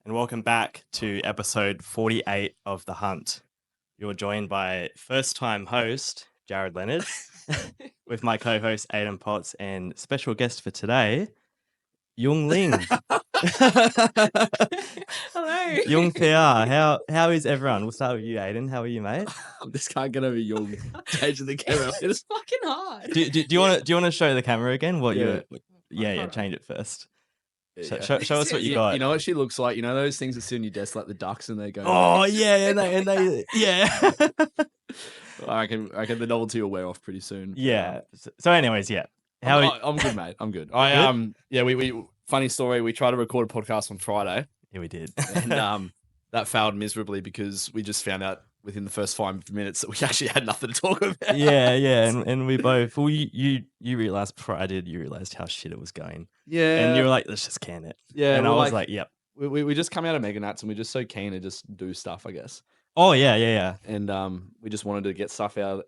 and welcome back to episode 48 of The Hunt. You're joined by first-time host, Jarrod Leonard, with my co-host, Aiden Potts, and special guest for today, Yoong Ling. Hello. Yoong PR. How is everyone? We'll start with you, Aiden. How are you, mate? I just can't get over Yoong changing the camera. It's fucking hard. Do you want to show the camera again? Yeah. Yeah. Change it first. Yeah. Show us what you got. You know what she looks like? You know those things that sit on your desk like the ducks and they go. Oh yeah, and they yeah. I reckon the novelty will wear off pretty soon. Yeah. So anyways, yeah. I'm good, mate. I'm good. We funny story. We tried to record a podcast on Friday. Yeah, we did. And that failed miserably because we just found out within the first 5 minutes that we actually had nothing to talk about. Yeah, and we both. Well, you realized before I did. You realized how shit it was going. Yeah. And you were like, let's just can it. Yeah. And I was like, yep. We just come out of Mega Nats and we're just so keen to just do stuff, I guess. Oh yeah. And we just wanted to get stuff out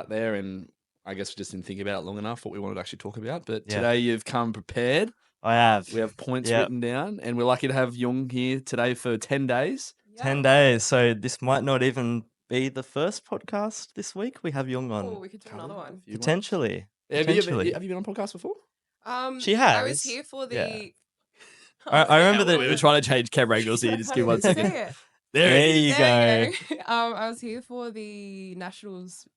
there, and I guess we just didn't think about it long enough what we wanted to actually talk about. But today you've come prepared. I have. We have points written down, and we're lucky to have Yoong here today for 10 days. 10 days. So this might not even be the first podcast this week. We have Yoong on. Oh, we could do another one. Potentially. Have you been on podcasts before? She has. I was here for the. Yeah. I remember that we were trying to change cam angles here. Just give 1 second. There you go. I was here for the Nationals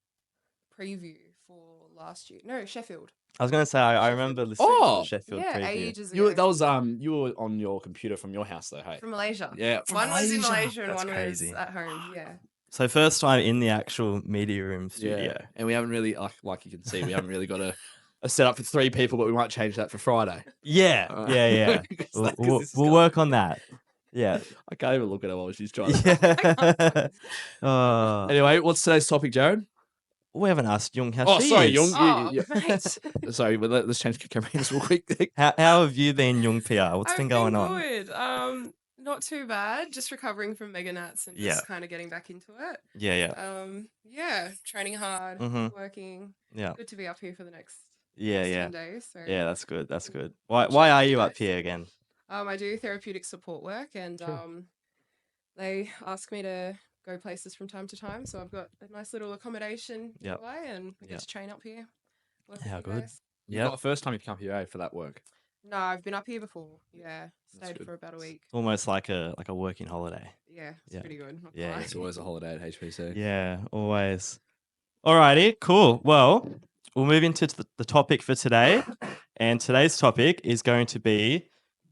preview for last year. No, Sheffield. I was going to say, I remember listening to the Sheffield preview. Ages ago. You were on your computer from your house though, hey? From Malaysia. Yeah. One was in Malaysia and That's one crazy. was at home. Yeah. So first time in the actual media room studio. Yeah. And we haven't really, like you can see, we haven't really got a setup for 3 people, but we might change that for Friday. Yeah. We'll work on that. Yeah. I can't even look at her while she's trying. Yeah. Anyway, what's today's topic, Jarrod? We haven't asked Yoong how she sorry, is. Yoong. Mate. Sorry, but let's change cameras real quick. How have you been, Yoong PR? What's I've been going on? Good. Not too bad. Just recovering from Mega Nats and just kind of getting back into it. Yeah. Training hard, Mhm. working. Yeah. Good to be up here for the next 10 days. So. Yeah, that's good. Why are you up here again? I do therapeutic support work, and they ask me to go places from time to time. So I've got a nice little accommodation nearby, and we get to train up here. How good. Yeah. Not the first time you've come here for that work. No, I've been up here before. Yeah, stayed good. for about a week. Almost like a working holiday. Yeah, it's pretty good. Not Yeah, gonna lie. It's always a holiday at HPC. Yeah, always. Alrighty, cool. Well, we'll move into the topic for today. And today's topic is going to be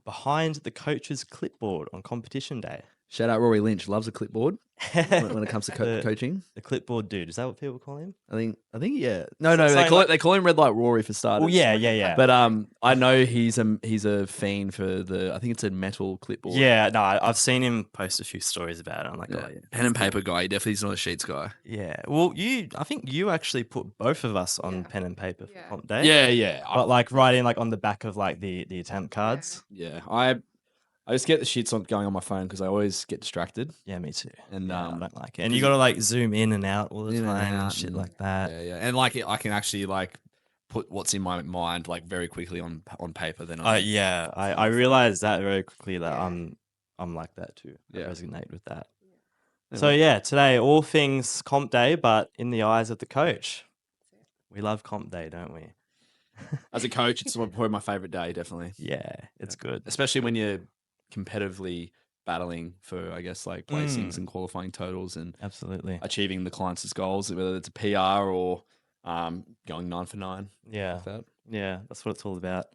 behind the coach's clipboard on competition day. Shout out Rory Lynch, loves a clipboard when it comes to coaching. The clipboard dude, is that what people call him? I think yeah. No, So they call him Red Light Rory for starters. Oh yeah. But I know he's a fiend for I think it's a metal clipboard. Yeah, no, I've seen him post a few stories about it. I'm like, Yeah. oh yeah. Pen and paper guy. He definitely is not a sheets guy. Yeah. Well, I think you actually put both of us on pen and paper for comp day. Yeah. But like writing like on the back of like the attempt cards. Yeah. I just get the shits on going on my phone because I always get distracted. Yeah, me too. And I don't like it. And you got to like zoom in and out all the in and time and out shit and- like that. Yeah. And like I can actually like put what's in my mind like very quickly on paper. Then I realized that very quickly that I'm like that too. I Yeah. resonate with that. Yeah. So yeah, today all things comp day, but in the eyes of the coach. We love comp day, don't we? As a coach, it's probably my favorite day, definitely. Yeah, it's good. Especially when you're competitively battling for, I guess, like placings and qualifying totals and Absolutely. achieving the client's goals, whether it's a PR or going 9 for 9. Yeah. Like that. Yeah, that's what it's all about.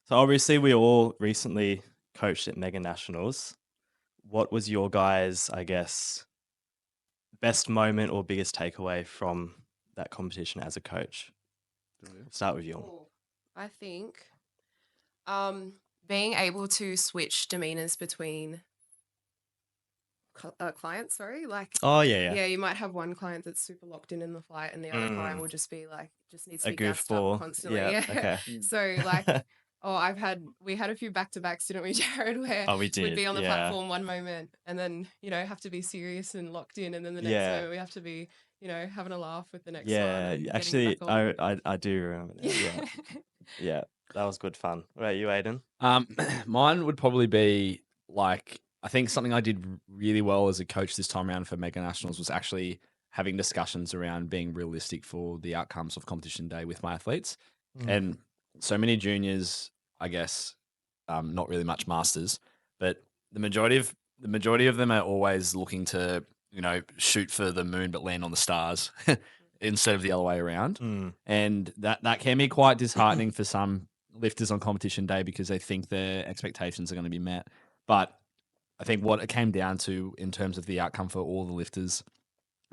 So obviously we all recently coached at Mega Nationals. What was your guys', I guess, best moment or biggest takeaway from that competition as a coach? Start with you. Cool. I think being able to switch demeanors between clients, like Oh yeah. you might have one client that's super locked in the fight, and the other client will just be like needs to A be gassed up goofball. constantly. Yeah. Yeah. Okay. So like, we had a few back-to-backs, didn't we, Jarrod? Where Oh, we did. we'd be on the yeah. platform one moment, and then have to be serious and locked in, and then the next Yeah. moment we have to be having a laugh with the next one. Yeah, and getting actually, back on. I do remember that. Yeah, yeah, that was good fun. What about you, Aiden? Mine would probably be like I think something I did really well as a coach this time around for Mega Nationals was actually having discussions around being realistic for the outcomes of competition day with my athletes. And so many juniors, I guess, not really much masters, but the majority of them are always looking to, shoot for the moon but land on the stars instead of the other way around. And that can be quite disheartening for some lifters on competition day because they think their expectations are going to be met. But I think what it came down to in terms of the outcome for all the lifters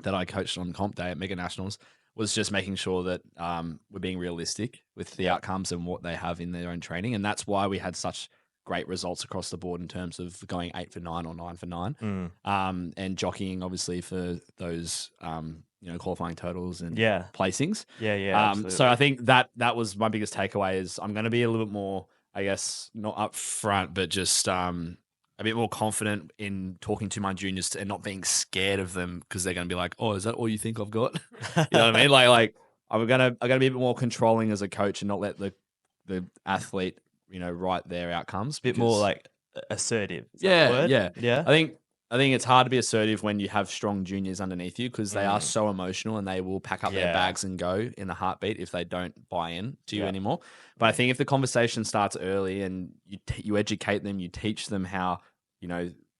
that I coached on comp day at Mega Nationals was just making sure that we're being realistic with the outcomes and what they have in their own training. And that's why we had such great results across the board in terms of going 8 for 9 or 9 for 9 and jockeying obviously for those, qualifying totals and placings. So I think that was my biggest takeaway is I'm going to be a little bit more, I guess, not upfront, but just a bit more confident in talking to my juniors and not being scared of them because they're going to be like, oh, is that all you think I've got? You know what I mean? Like I'm going to be a bit more controlling as a coach and not let the athlete, write their outcomes. A bit more like assertive. Yeah. I think it's hard to be assertive when you have strong juniors underneath you because they are so emotional and they will pack up their bags and go in a heartbeat if they don't buy in to you anymore. But I think if the conversation starts early and you educate them, you teach them how,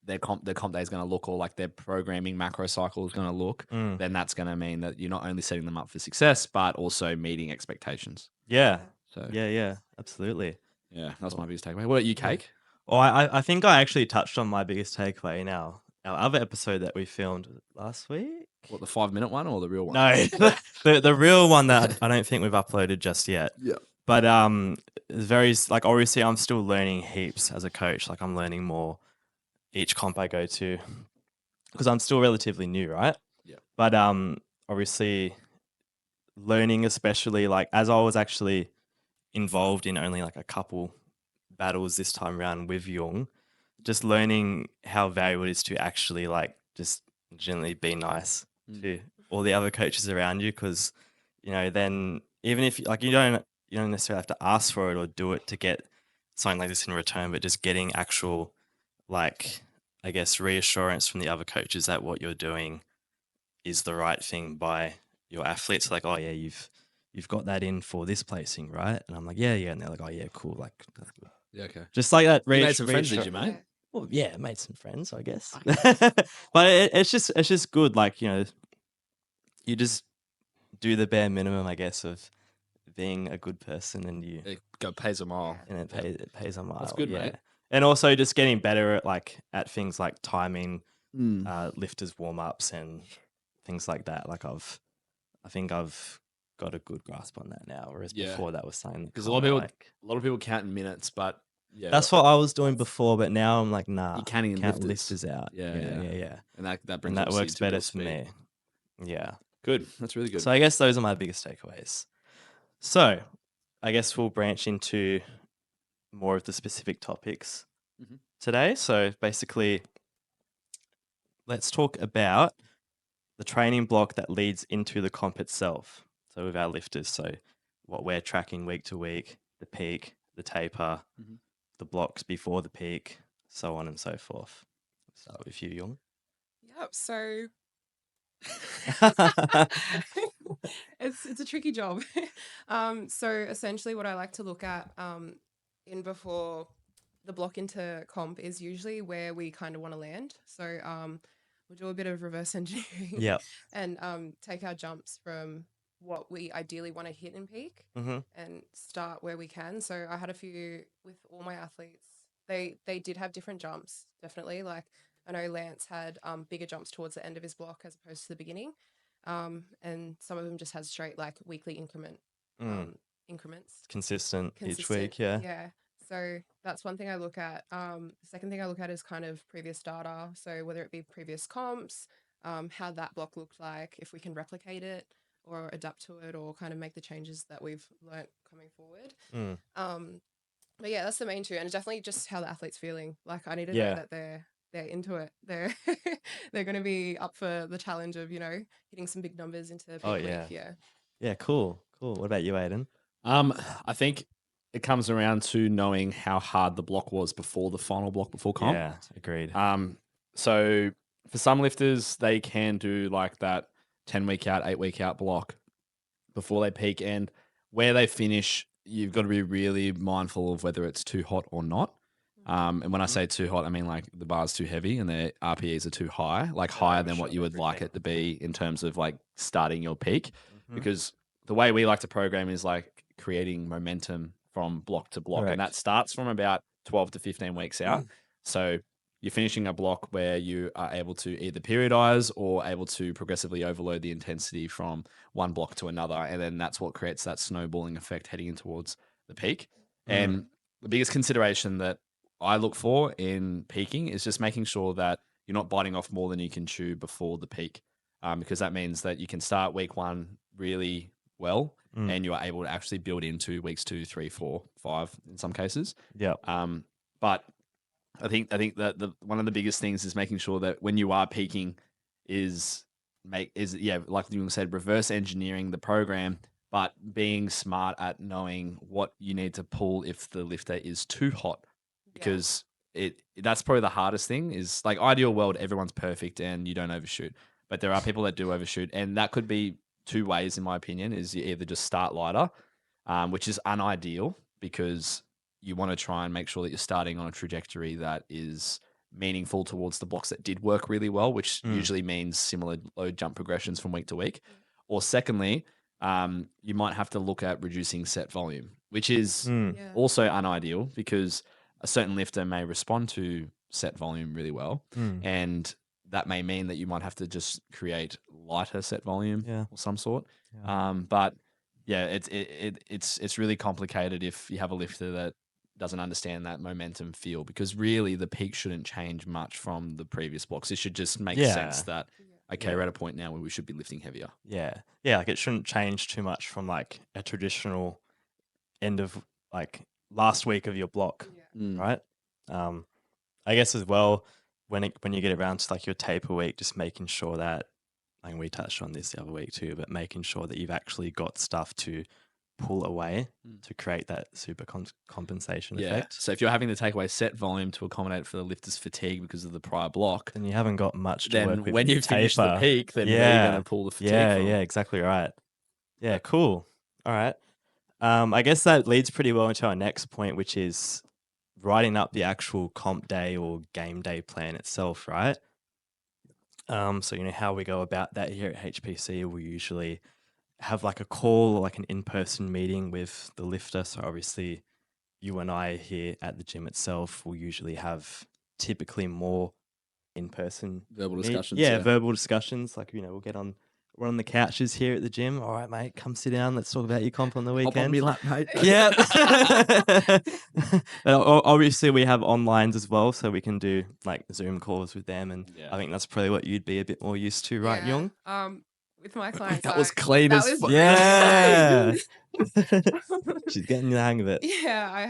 their comp day is going to look or like their programming macro cycle is going to look, then that's going to mean that you're not only setting them up for success, but also meeting expectations. Yeah. So Yeah, absolutely. Yeah, that's my biggest takeaway. What about you, Cake? Oh, I think I actually touched on my biggest takeaway in our other episode that we filmed last week. What, the 5-minute one or the real one? No, the real one that I don't think we've uploaded just yet. Yeah. But it's very like obviously I'm still learning heaps as a coach. Like I'm learning more each comp I go to because I'm still relatively new, right? Yeah. But obviously learning, especially like as I was actually involved in only like a couple battles this time around with Yoong, just learning how valuable it is to actually like just generally be nice to all the other coaches around you because then even if like you don't necessarily have to ask for it or do it to get something like this in return, but just getting actual like I guess reassurance from the other coaches that what you're doing is the right thing by your athletes. Like, oh yeah, you've got that in for this placing, right? And I'm like, yeah, and they're like, oh yeah, cool, like that's good. Yeah, okay. Just like that. You made some friends, did you, mate? Well, yeah, made some friends, I guess. But it's just good. Like, you just do the bare minimum, I guess, of being a good person, and it pays a mile, and it pays a mile. That's good, mate. And also just getting better at things like timing, lifters warm ups and things like that. Like I think I've got a good grasp on that now, whereas before that was something because a lot of people count in minutes, but. Yeah, that's what I was doing before, but now I'm like, nah, you can't count lifters out. Yeah. And that brings that works better for me. Yeah, good. That's really good. So I guess those are my biggest takeaways. So I guess we'll branch into more of the specific topics today. So basically, let's talk about the training block that leads into the comp itself. So with our lifters, so what we're tracking week to week, the peak, the taper. The blocks before the peak, so on and so forth. Start with you, Yoong. Yep. So it's a tricky job. So essentially, what I like to look at in before the block into comp is usually where we kind of want to land. So we'll do a bit of reverse engineering, and take our jumps from what we ideally want to hit in peak and start where we can. So I had a few with all my athletes. They did have different jumps, definitely. Like I know Lance had bigger jumps towards the end of his block as opposed to the beginning. And some of them just had straight like weekly increments. Consistent each week, yeah. Yeah. So that's one thing I look at. The second thing I look at is kind of previous data. So whether it be previous comps, how that block looked like, if we can replicate it, or adapt to it or kind of make the changes that we've learnt coming forward. But yeah, that's the main two. And definitely just how the athlete's feeling. Like I need to know that they're into it. They're going to be up for the challenge of, hitting some big numbers into peak week. Yeah. Yeah, cool. What about you, Aiden? I think it comes around to knowing how hard the block was before the final block before comp. Yeah, agreed. So for some lifters, they can do like that 10-week out, 8-week out block before they peak. And where they finish, you've got to be really mindful of whether it's too hot or not. And when I say too hot, I mean like the bar's too heavy and their RPEs are too high, like higher than what you would like it to be in terms of like starting your peak. Because the way we like to program is like creating momentum from block to block. Correct. And that starts from about 12 to 15 weeks out. So you're finishing a block where you are able to either periodize or able to progressively overload the intensity from one block to another. And then that's what creates that snowballing effect heading in towards the peak. And the biggest consideration that I look for in peaking is just making sure that you're not biting off more than you can chew before the peak. Because that means that you can start week 1 really well and you are able to actually build into weeks 2, 3, 4, 5 in some cases. Yeah. But I think that one of the biggest things is making sure that when you are peaking like you said, reverse engineering the program, but being smart at knowing what you need to pull if the lifter is too hot, because that's probably the hardest thing. Is like ideal world, everyone's perfect and you don't overshoot, but there are people that do overshoot, and that could be two ways in my opinion. Is you either just start lighter, which is unideal because you want to try and make sure that you're starting on a trajectory that is meaningful towards the blocks that did work really well, which usually means similar load jump progressions from week to week. Or secondly, you might have to look at reducing set volume, which is also unideal because a certain lifter may respond to set volume really well. And that may mean that you might have to just create lighter set volume or some sort. But yeah, it's really complicated if you have a lifter that doesn't understand that momentum feel, because really the peak shouldn't change much from the previous blocks. It should just make sense that, okay, we're at a point now where we should be lifting heavier. Yeah. Yeah. Like it shouldn't change too much from like a traditional end of like last week of your block. Right. I guess as well, when you get around to like your taper week, just making sure that, like we touched on this the other week too, but making sure that you've actually got stuff to pull away to create that super compensation effect. So if you're having to take away set volume to accommodate for the lifter's fatigue because of the prior block, then you haven't got much to work with. When you finish the peak, then where are you going to pull the fatigue from? Yeah, exactly right. Yeah, cool. All right. I guess that leads pretty well into our next point, which is writing up the actual comp day or game day plan itself, right? So how we go about that here at HPC, we usually have like a call or like an in-person meeting with the lifter. So obviously you and I here at the gym itself will usually have typically more in-person verbal discussions. Verbal discussions. Like, we're on the couches here at the gym. All right, mate, come sit down. Let's talk about your comp on the weekend. Hop on me lap, mate. Yeah. Obviously we have onlines as well, so we can do like Zoom calls with them. And I think that's probably what you'd be a bit more used to, right, Yoong? With my clients, that was clean as fuck. Yeah. She's getting the hang of it. Yeah, I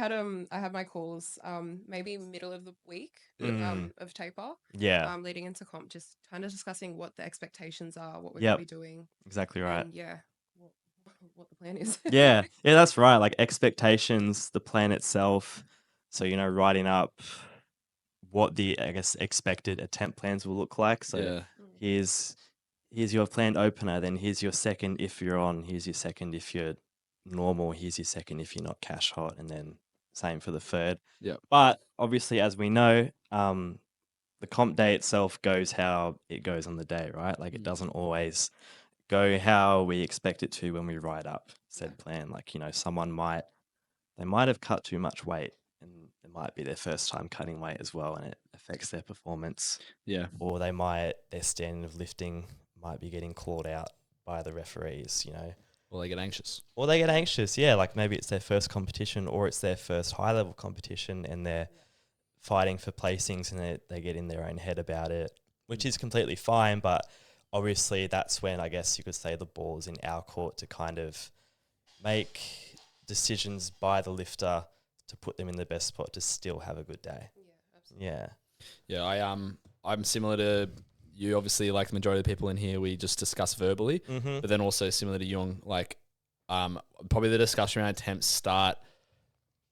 had my calls maybe middle of the week of taper. Yeah. Leading into comp, just kind of discussing what the expectations are, what we're going to be doing. Exactly right. And what the plan is. Yeah, that's right. Like expectations, the plan itself. So, writing up what the, I guess, expected attempt plans will look like. So here's your planned opener, then here's your second if you're on, here's your second if you're normal, here's your second if you're not cash hot, and then same for the third. Yeah. But obviously, as we know, the comp day itself goes how it goes on the day, right? Like it doesn't always go how we expect it to when we write up said plan. Like, someone might have cut too much weight, and it might be their first time cutting weight as well, and it affects their performance. Yeah. Or their standard of lifting might be getting clawed out by the referees, Or they get anxious. Yeah. Like maybe it's their first competition or it's their first high-level competition and they're fighting for placings and they get in their own head about it, which is completely fine. But obviously that's when I guess you could say the ball is in our court to kind of make decisions by the lifter to put them in the best spot to still have a good day. Yeah, absolutely. Yeah. I'm similar to you, obviously, like the majority of the people in here, we just discuss verbally, but then also similar to Yoong, like probably the discussion around attempts start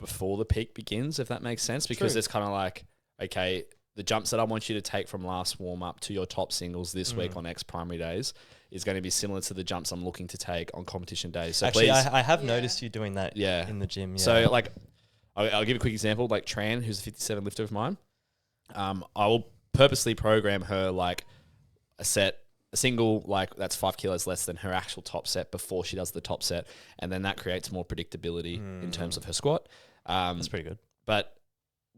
before the peak begins, if that makes sense, because True. it's kind of like, okay, the jumps that I want you to take from last warm up to your top singles this week on X primary days is going to be similar to the jumps I'm looking to take on competition days. So Actually, please, I have noticed you doing that Yeah. in the gym. Yeah. So like, I'll give a quick example. Like Tran, who's a 57 lifter of mine, I will purposely program her like a single, like that's 5 kilos less than her actual top set before she does the top set. And then that creates more predictability in terms of her squat. That's pretty good. But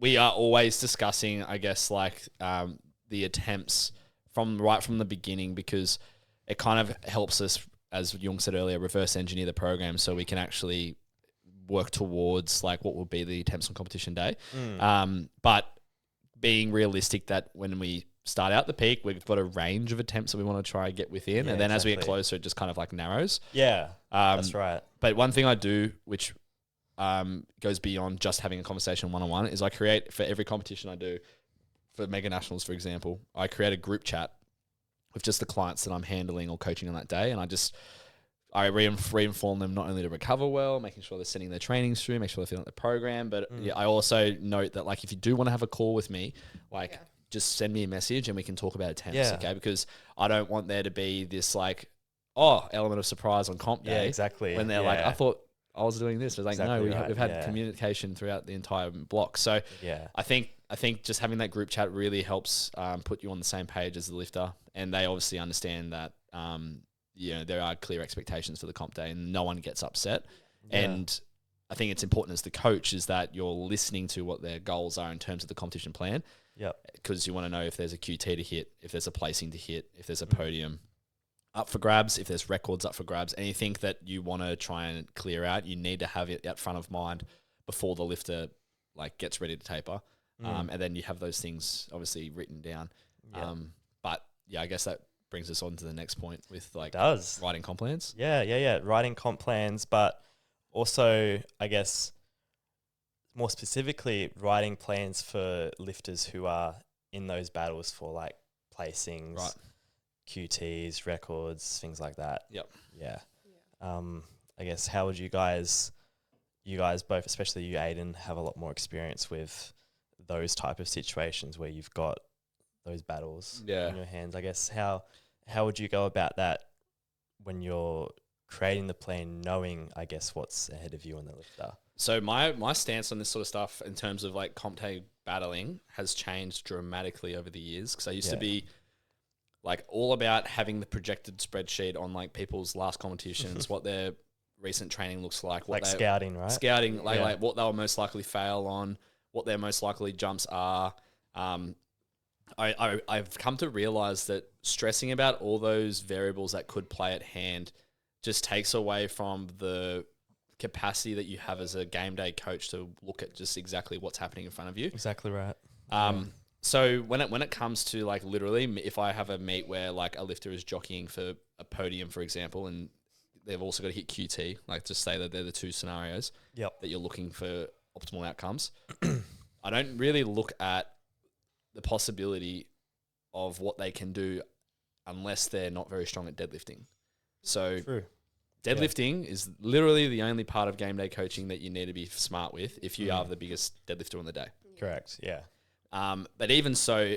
we are always discussing, I guess, like the attempts from the beginning, because it kind of helps us, as Yoong said earlier, reverse engineer the program so we can actually work towards like what will be the attempts on competition day. But being realistic that when we start out the peak, we've got a range of attempts that we want to try and get within. Yeah, and then as we get exactly. closer, it just kind of like narrows. Yeah, that's right. But one thing I do, which goes beyond just having a conversation one-on-one, is I create, for every competition I do, for Mega Nationals, for example, I create a group chat with just the clients that I'm handling or coaching on that day. And I reinform them not only to recover well, making sure they're sending their trainings through, make sure they're feeling the program. But I also note that like, if you do want to have a call with me, like just send me a message and we can talk about attempts. Okay. Because I don't want there to be this like, element of surprise on comp day. Yeah, exactly. When they're like, I thought I was doing this. It's like, Exactly no, right, we've had communication throughout the entire block. So I think just having that group chat really helps put you on the same page as the lifter. And they obviously understand that, there are clear expectations for the comp day and no one gets upset. Yeah. And I think it's important as the coach is that you're listening to what their goals are in terms of the competition plan. Yep. Because you want to know if there's a QT to hit, if there's a placing to hit, if there's a podium up for grabs, if there's records up for grabs, anything that you want to try and clear out, you need to have it at front of mind before the lifter like gets ready to taper. And then you have those things obviously written down. Yeah. But yeah, I guess that brings us on to the next point with like writing comp plans. Yeah. Writing comp plans, but also I guess more specifically writing plans for lifters who are in those battles for like placings, Right. QTs, records, things like that. Yep. Yeah. I guess how would you guys both, especially you, Aiden, have a lot more experience with those type of situations where you've got those battles in your hands. I guess how would you go about that when you're creating the plan, knowing, I guess, what's ahead of you on the lifter? So my stance on this sort of stuff in terms of like comp day battling has changed dramatically over the years, because I used to be like all about having the projected spreadsheet on like people's last competitions, what their recent training looks like, what like scouting, right? Scouting, like what they'll most likely fail on, what their most likely jumps are. I've come to realize that stressing about all those variables that could play at hand just takes away from the capacity that you have as a game day coach to look at just exactly what's happening in front of you. Exactly right. So when it comes to like literally, if I have a meet where like a lifter is jockeying for a podium, for example, and they've also got to hit QT, like just say that they're the two scenarios that you're looking for optimal outcomes. I don't really look at the possibility of what they can do unless they're not very strong at deadlifting. So deadlifting is literally the only part of game day coaching that you need to be smart with if you are the biggest deadlifter on the day. Correct. Yeah. But even so,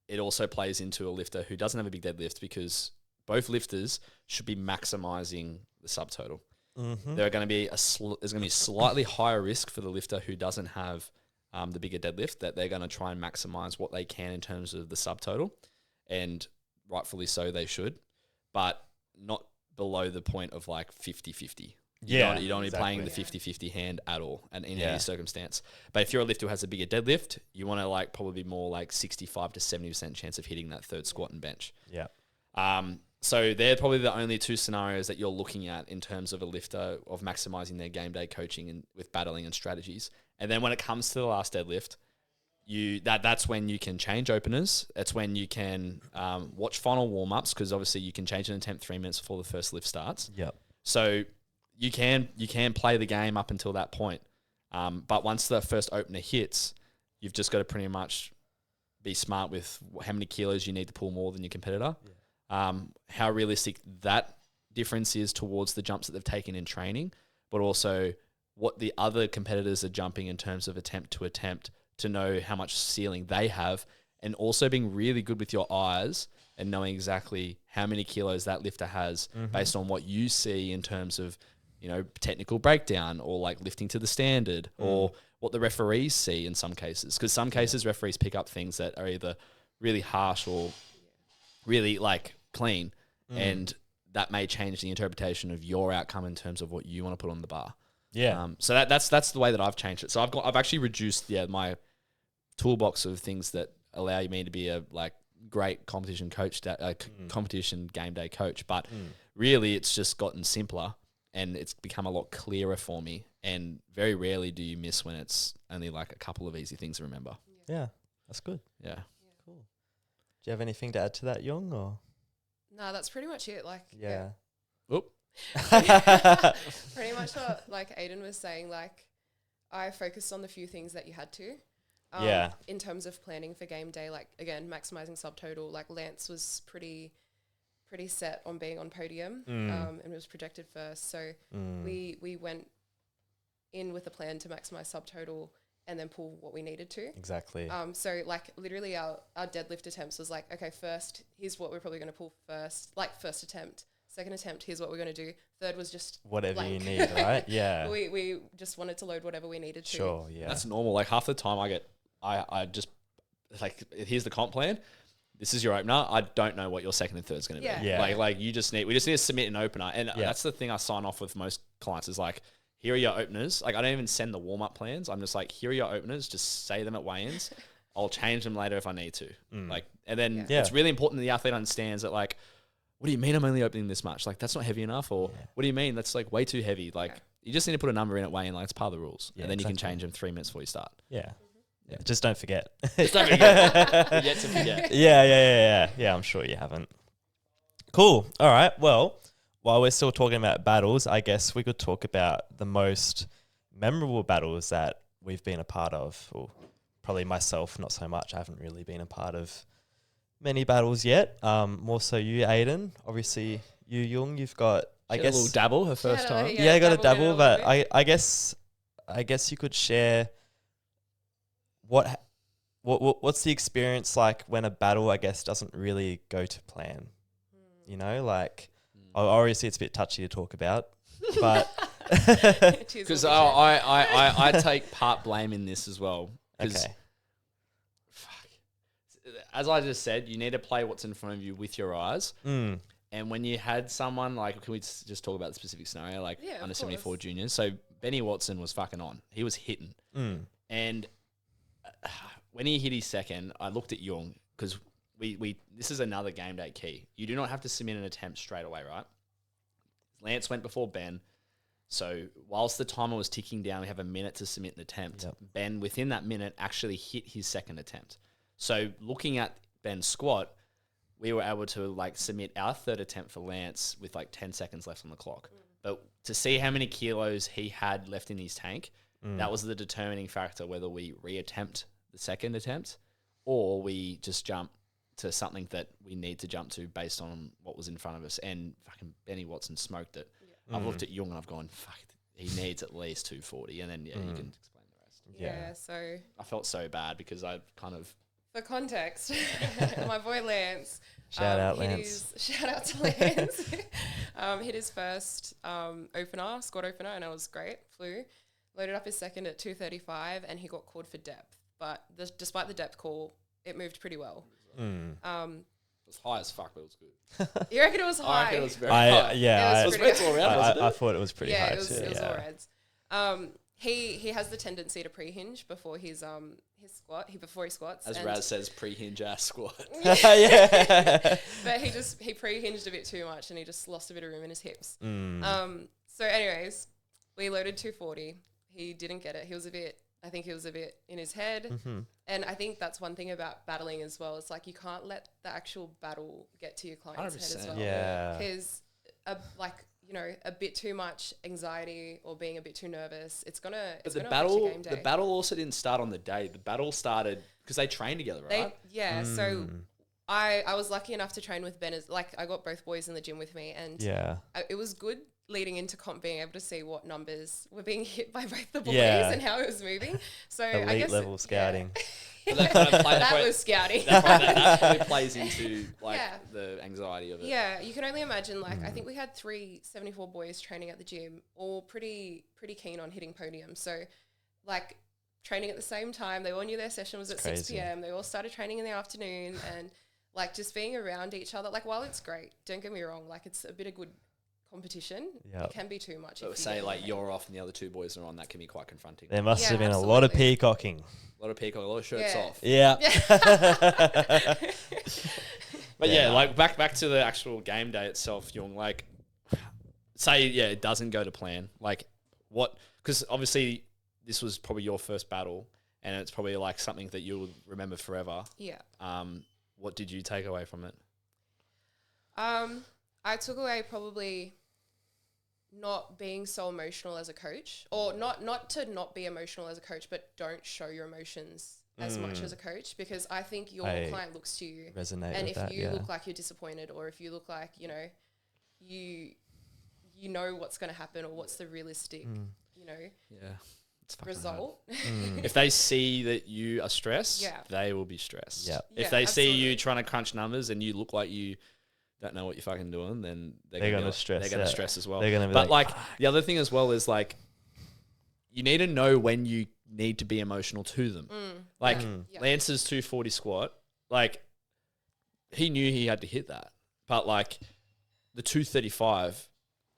it also plays into a lifter who doesn't have a big deadlift, because both lifters should be maximizing the subtotal. There are going to be there's going to be a slightly higher risk for the lifter who doesn't have the bigger deadlift, that they're going to try and maximize what they can in terms of the subtotal, and rightfully so they should, but not below the point of like 50-50. You don't want to be playing the 50-50 hand at all and in any circumstance. But if you're a lifter who has a bigger deadlift, you want to like probably be more like 65 to 70% chance of hitting that third squat and bench. Yeah. So they're probably the only two scenarios that you're looking at in terms of a lifter of maximizing their game day coaching and with battling and strategies. And then when it comes to the last deadlift, that's when you can change openers. That's when you can watch final warm-ups, because obviously you can change an attempt 3 minutes before the first lift starts. Yep. So you can play the game up until that point. But once the first opener hits, you've just got to pretty much be smart with how many kilos you need to pull more than your competitor. How realistic that difference is towards the jumps that they've taken in training, but also what the other competitors are jumping in terms of attempt to know how much ceiling they have, and also being really good with your eyes and knowing exactly how many kilos that lifter has based on what you see in terms of, you know, technical breakdown or like lifting to the standard or what the referees see in some cases. Because some cases referees pick up things that are either really harsh or really like clean, and that may change the interpretation of your outcome in terms of what you want to put on the bar. Yeah. So that's the way that I've changed it. So I've actually reduced my toolbox of things that allow me to be a like great competition coach, competition game day coach. But really, it's just gotten simpler and it's become a lot clearer for me. And very rarely do you miss when it's only like a couple of easy things to remember. Yeah, that's good. Yeah. Cool. Do you have anything to add to that, Young? Or No, that's pretty much it. Like, yeah. Oop. pretty much what like Aiden was saying. Like, I focused on the few things that you had to. In terms of planning for game day, like again, maximizing subtotal. Like Lance was pretty set on being on podium, and was projected first. So we went in with a plan to maximize subtotal and then pull what we needed to. Exactly. So like literally our deadlift attempts was like, okay, first, here's what we're probably going to pull first, like first attempt. Second attempt, here's what we're going to do. Third was just whatever blank. you need, right? Yeah. we just wanted to load whatever we needed to. Sure, yeah. That's normal. Like half the time I just like, here's the comp plan. This is your opener. I don't know what your second and third is going to be. Yeah. Like we just need to submit an opener. And that's the thing I sign off with most clients is like, here are your openers. Like I don't even send the warm-up plans. I'm just like, here are your openers. Just say them at weigh-ins. I'll change them later if I need to. Like, and then it's really important that the athlete understands that like, what do you mean I'm only opening this much? Like that's not heavy enough. Or what do you mean that's like way too heavy? Like you just need to put a number in at weigh-in. Like it's part of the rules. And then you can change them 3 minutes before you start. Yeah. Just don't forget. Just don't forget. Forget to forget. Yeah, I'm sure you haven't. Cool. All right. Well, while we're still talking about battles, I guess we could talk about the most memorable battles that we've been a part of. Well, probably myself, not so much. I haven't really been a part of many battles yet. More so you, Aiden. Obviously, you, Young, you've got, I guess, a little dabble her first time. I got a dabble, but I guess you could share what's the experience like when a battle, I guess, doesn't really go to plan. You know, like obviously it's a bit touchy to talk about, but because I take part blame in this as well. Because as I just said, you need to play what's in front of you with your eyes. And when you had someone like, can we just talk about the specific scenario, like under 74 juniors? So Benny Watson was fucking on. He was hitting, and when he hit his second, I looked at Young because we this is another game day key. You do not have to submit an attempt straight away, right? Lance went before Ben. So whilst the timer was ticking down, we have a minute to submit an attempt. Yep. Ben, within that minute, actually hit his second attempt. So looking at Ben's squat, we were able to like submit our third attempt for Lance with like 10 seconds left on the clock. But to see how many kilos he had left in his tank, that was the determining factor whether we reattempt the second attempt or we just jump to something that we need to jump to based on what was in front of us. And fucking Benny Watson smoked it. Yeah. I've looked at Young and I've gone, fuck, he needs at least 240. And then, you can explain the rest. Yeah, so... I felt so bad because I kind of... For context, my boy Lance... Shout out Lance. Shout out to Lance. Hit his first opener, squat opener, and it was great. Flew. Loaded up his second at 235 and he got called for depth. But despite the depth call, it moved pretty well. It was high as fuck, but it was good. You reckon it was high? I reckon it was very high. Yeah, it was all around, wasn't it? I thought it was pretty high. It was all reds. He has the tendency to pre-hinge before his squat. Before he squats. As Raz says, pre-hinge ass squat. Yeah. But he pre-hinged a bit too much and he just lost a bit of room in his hips. So anyways, we loaded 240. He didn't get it. I think he was a bit in his head. And I think that's one thing about battling as well. It's like you can't let the actual battle get to your client's 100%. head as well. Yeah. Because a bit too much anxiety or being a bit too nervous, it's gonna affect your game day. The battle also didn't start on the day. The battle started because they trained together, right? So I was lucky enough to train with Ben. I got both boys in the gym with me, and it was good leading into comp being able to see what numbers were being hit by both the boys Yeah. and how it was moving. So I Elite guess level scouting. But that kind of that was scouting. that probably plays into like Yeah. the anxiety of it. Yeah, you can only imagine. Like, I think we had 374 boys training at the gym, all pretty keen on hitting podiums. So, like, training at the same time. They all knew their session was at 6 crazy. p.m. They all started training in the afternoon, and like just being around each other. Like, while it's great, don't get me wrong. Like, it's a bit of good competition. Yep. It can be too much. But if you say get like overweight. you're off and the other two boys are on, that can be quite confronting. There must Yeah, have been a lot of absolutely. peacocking. A lot of peacock, a lot of shirts Yeah. off. Yeah. But yeah, Yeah. like back to the actual game day itself, Young. Like, say it doesn't go to plan. Like, what? Because obviously this was probably your first battle, and it's probably like something that you'll remember forever. Yeah. What did you take away from it? I took away probably not being so emotional as a coach, or not to not be emotional as a coach, but don't show your emotions as much as a coach, because I think your I client looks to you, Resonate and with if that. you Yeah. look like you're disappointed, or if you look like you know what's going to happen, or what's the realistic Yeah, it's fucking hard. result. If they see that you are stressed, Yeah. they will be stressed. Yep. If Yeah, they see you absolutely. trying to crunch numbers and you look like you don't know what you're fucking doing, then They're be gonna like- stress, They're gonna yeah. stress as well. They're gonna be but like, like the other thing as well is like you need to know when you need to be emotional to them. Like Yeah. Lance's 240 squat, like he knew he had to hit that, but like the 235,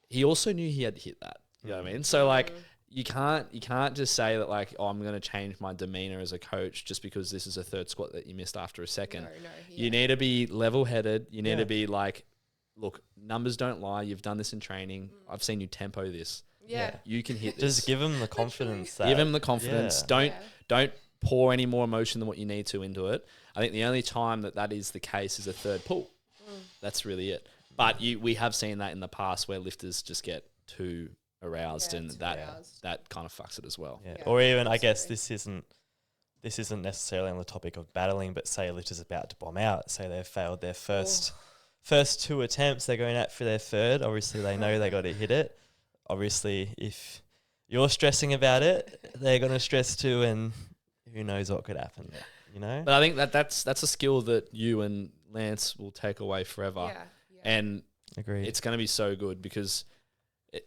he also knew he had to hit that. You know what I mean? So like you can't just say that like, oh, I'm gonna change my demeanor as a coach just because this is a third squat that you missed after a second. No, You need to be level headed. You need Yeah. to be like, look, numbers don't lie. You've done this in training. I've seen you tempo this. Yeah. You can hit this. Just give them the confidence. That, Give him the confidence. Yeah. Don't pour any more emotion than what you need to into it. I think the only time that is the case is a third pull. That's really it. But we have seen that in the past where lifters just get too aroused, Yeah, and too that aroused. that kind of fucks it as well. Yeah. Yeah, Or even, I guess absolutely. this isn't necessarily on the topic of battling, but say a lifter's about to bomb out. Say they've failed their first two attempts, they're going out for their third. Obviously, they know they got to hit it. Obviously, if you're stressing about it, they're going to stress too, and who knows what could happen, you know? But I think that's a skill that you and Lance will take away forever. Yeah. And Agreed. it's going to be so good because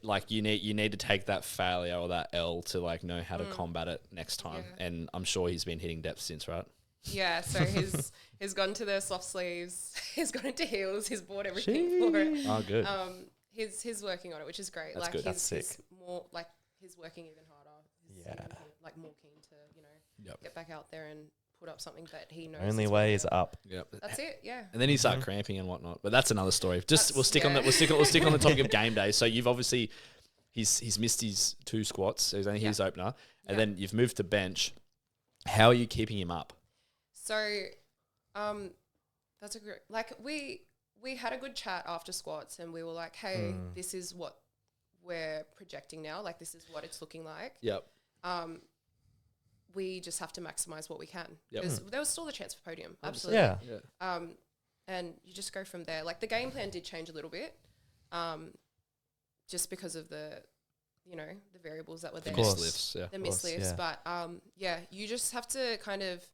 like you need to take that failure or that L to like know how to combat it next time. Yeah. And I'm sure he's been hitting depth since, right? Yeah, so he's gone to the soft sleeves, he's gone into heels, he's bought everything for it. Oh, good. He's working on it, which is great. That's like good. That's he's sick. more like he's working even harder. He's Yeah. even like more keen to Yep. get back out there and put up something that he knows. Only is way worth is it. up. Yep. That's it. Yeah. And then he started cramping and whatnot, but that's another story. Just we'll That's- stick on yeah. that. We'll stick on the topic of game day. So you've obviously he's missed his 2 squats. So he's only his opener, and then you've moved to bench. How are you keeping him up? So, that's a great. Like we had a good chat after squats, and we were like, "Hey, this is what we're projecting now. Like this is what it's looking like. Yep. We just have to maximize what we can. Yep. Because there was still the chance for podium. Absolutely. Yeah. And you just go from there. Like the game plan did change a little bit, just because of the variables that were there. course. Lifts. Yeah. The course, mislifts. yeah. But you just have to kind of.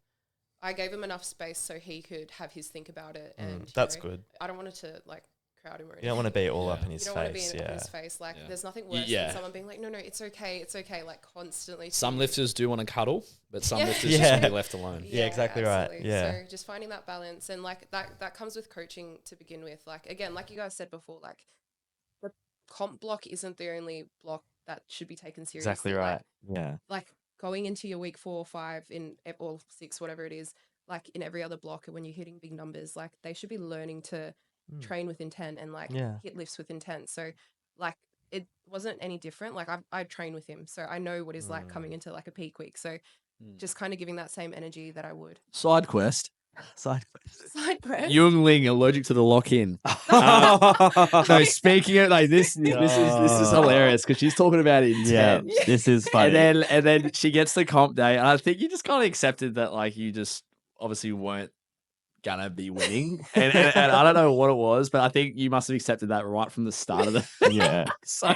I gave him enough space so he could have his think about it, and you That's know, good. I don't want it to like crowd him or anything. You don't want to be all Yeah. up in his You don't want to face. be in Yeah. his face. Like, Yeah. there's nothing worse yeah. than someone being like, no, it's okay, like constantly. Some to- lifters do want to cuddle, but some Yeah. lifters just Yeah. want to be left alone. Yeah, exactly right. absolutely. Yeah. So just finding that balance, and like that comes with coaching to begin with. Like again, like you guys said before, like the comp block isn't the only block that should be taken seriously. Exactly right. Yeah. Like going into your week 4 or 5 or 6, whatever it is, like in every other block, and when you're hitting big numbers, like they should be learning to train with intent and like Yeah. hit lifts with intent. So like it wasn't any different. Like I train with him, so I know what it's like coming into like a peak week. So just kind of giving that same energy that I would. Side quest. Side quest. Side press. Young Ling allergic to the lock in. No, speaking of like this is hilarious because she's talking about it Yeah. intent. This is funny. And then she gets the comp day, and I think you just kind of accepted that like you just obviously weren't gonna be winning, and I don't know what it was, but I think you must have accepted that right from the start of the. Yeah. So